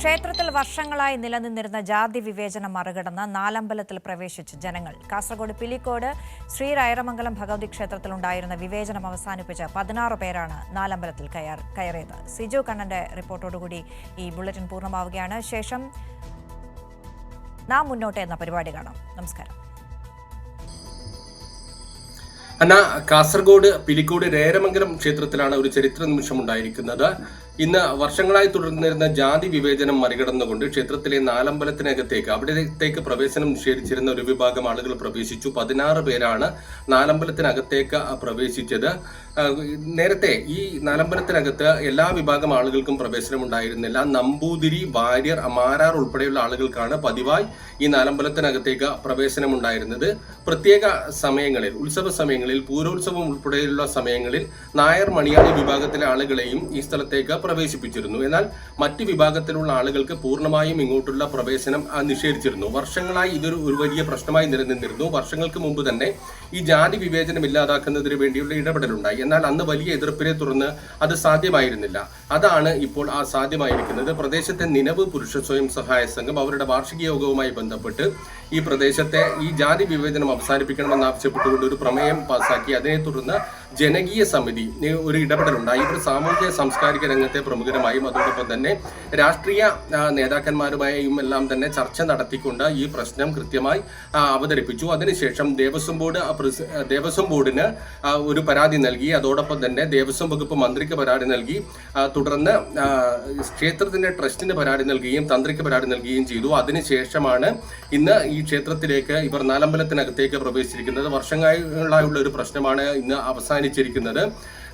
ക്ഷേത്രത്തിൽ വർഷങ്ങളായി നിലനിന്നിരുന്ന ജാതി വിവേചനം മറികടന്ന് നാലമ്പലത്തിൽ പ്രവേശിച്ച ജനങ്ങൾ. കാസർഗോഡ് പിലിക്കോട് ശ്രീ രായരമംഗലം ഭഗവതി ക്ഷേത്രത്തിലുണ്ടായിരുന്ന വിവേചനം അവസാനിപ്പിച്ച് 16 പേരാണ് നാലമ്പലത്തിൽ കയറിയത്. സിജു കണ്ണന്റെ റിപ്പോർട്ടോടുകൂടി ഈ ബുള്ളറ്റിൻ പൂർണ്ണമാവുകയാണ്. ശേഷം നാം മുന്നോട്ട് എന്ന പരിപാടി കാണാം. നമസ്കാരം. കാസർഗോഡ് പിലിക്കോട് രായരമംഗലം ക്ഷേത്രത്തിലാണ് ഒരു ചരിത്ര നിമിഷം ഉണ്ടായിരിക്കുന്നത്. ഇന്ന് വർഷങ്ങളായി തുടർന്നിരുന്ന ജാതി വിവേചനം മറികടന്നുകൊണ്ട് ക്ഷേത്രത്തിലെ നാലമ്പലത്തിനകത്തേക്ക് അവിടത്തേക്ക് പ്രവേശനം നിഷേധിച്ചിരുന്ന ഒരു വിഭാഗം ആളുകൾ പ്രവേശിച്ചു. 16 പേരാണ് നാലമ്പലത്തിനകത്തേക്ക് പ്രവേശിച്ചത്. നേരത്തെ ഈ നാലമ്പലത്തിനകത്ത് എല്ലാ വിഭാഗം ആളുകൾക്കും പ്രവേശനം ഉണ്ടായിരുന്നില്ല. നമ്പൂതിരി, വാര്യർ, മാരാർ ഉൾപ്പെടെയുള്ള ആളുകൾക്കാണ് പതിവായി ഈ നാലമ്പലത്തിനകത്തേക്ക് പ്രവേശനം ഉണ്ടായിരുന്നത്. പ്രത്യേക സമയങ്ങളിൽ, ഉത്സവ സമയങ്ങളിൽ, പൂരോത്സവം ഉൾപ്പെടെയുള്ള സമയങ്ങളിൽ നായർ, മണിയാളി വിഭാഗത്തിലെ ആളുകളെയും ഈ സ്ഥലത്തേക്ക് പ്രവേശിപ്പിച്ചിരുന്നു. എന്നാൽ മറ്റ് വിഭാഗത്തിലുള്ള ആളുകൾക്ക് പൂർണ്ണമായും ഇങ്ങോട്ടുള്ള പ്രവേശനം നിഷേധിച്ചിരുന്നു. വർഷങ്ങളായി ഇതൊരു വലിയ പ്രശ്നമായി നിലനിന്നിരുന്നു. വർഷങ്ങൾക്ക് മുമ്പ് തന്നെ ഈ ജാതി വിവേചനം ഇല്ലാതാക്കുന്നതിന് വേണ്ടിയുള്ള ഇടപെടലുണ്ടായി. എന്നാൽ അന്ന് വലിയ എതിർപ്പിനെ തുടർന്ന് അത് സാധ്യമായിരുന്നില്ല. അതാണ് ഇപ്പോൾ സാധ്യമായിരിക്കുന്നത്. പ്രദേശത്തെ നിലവ് പുരുഷ സ്വയം സഹായ സംഘം അവരുടെ വാർഷിക യോഗവുമായി ബന്ധപ്പെട്ട് ഈ പ്രദേശത്തെ ഈ ജാതി വിവേചനം അവസാനിപ്പിക്കണമെന്നാവശ്യപ്പെട്ടുകൊണ്ട് ഒരു പ്രമേയം പാസാക്കി. അതിനെ തുടർന്ന് ജനകീയ സമിതി ഒരു ഇടപെടലുണ്ടായി. ഇവർ സാമൂഹ്യ സാംസ്കാരിക രംഗത്തെ പ്രമുഖരുമായും അതോടൊപ്പം തന്നെ രാഷ്ട്രീയ നേതാക്കന്മാരുമായും എല്ലാം തന്നെ ചർച്ച നടത്തിക്കൊണ്ട് ഈ പ്രശ്നം കൃത്യമായി അവതരിപ്പിച്ചു. അതിനുശേഷം ദേവസ്വം ബോർഡിന് ഒരു പരാതി നൽകി. അതോടൊപ്പം തന്നെ ദേവസ്വം വകുപ്പ് മന്ത്രിക്ക് പരാതി നൽകി. തുടർന്ന് ക്ഷേത്രത്തിന്റെ ട്രസ്റ്റിന് പരാതി നൽകുകയും തന്ത്രിക്ക് പരാതി നൽകുകയും ചെയ്തു. അതിനുശേഷമാണ് ഇന്ന് ഈ ക്ഷേത്രത്തിലേക്ക് ഇവർ നാലമ്പലത്തിനകത്തേക്ക് പ്രവേശിച്ചിരിക്കുന്നത്. വർഷങ്ങളായുള്ള ഒരു പ്രശ്നമാണ് ഇന്ന് അവസാനിച്ചിരിക്കുന്നത്.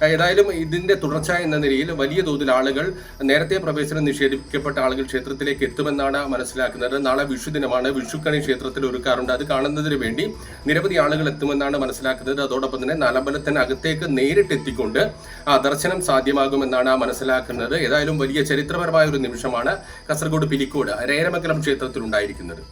ഏതായാലും ഇതിന്റെ തുടർച്ച എന്ന നിലയിൽ വലിയ തോതിൽ ആളുകൾ, നേരത്തെ പ്രവേശനം നിഷേധിക്കപ്പെട്ട ആളുകൾ ക്ഷേത്രത്തിലേക്ക് എത്തുമെന്നാണ് മനസ്സിലാക്കുന്നത്. നാളെ വിഷു ദിനമാണ്. വിഷുക്കണി ക്ഷേത്രത്തിൽ ഒരുക്കാറുണ്ട്. അത് കാണുന്നതിന് വേണ്ടി നിരവധി ആളുകൾ എത്തുമെന്നാണ് മനസ്സിലാക്കുന്നത്. അതോടൊപ്പം തന്നെ നാലമ്പലത്തിനകത്തേക്ക് നേരിട്ടെത്തിക്കൊണ്ട് ദർശനം സാധ്യമാകുമെന്നാണ് മനസ്സിലാക്കുന്നത്. ഏതായാലും വലിയ ചരിത്രപരമായ ഒരു നിമിഷമാണ് കാസർഗോഡ് പിലിക്കോട് രായരമംഗലം ക്ഷേത്രത്തിൽ ഉണ്ടായിരിക്കുന്നത്.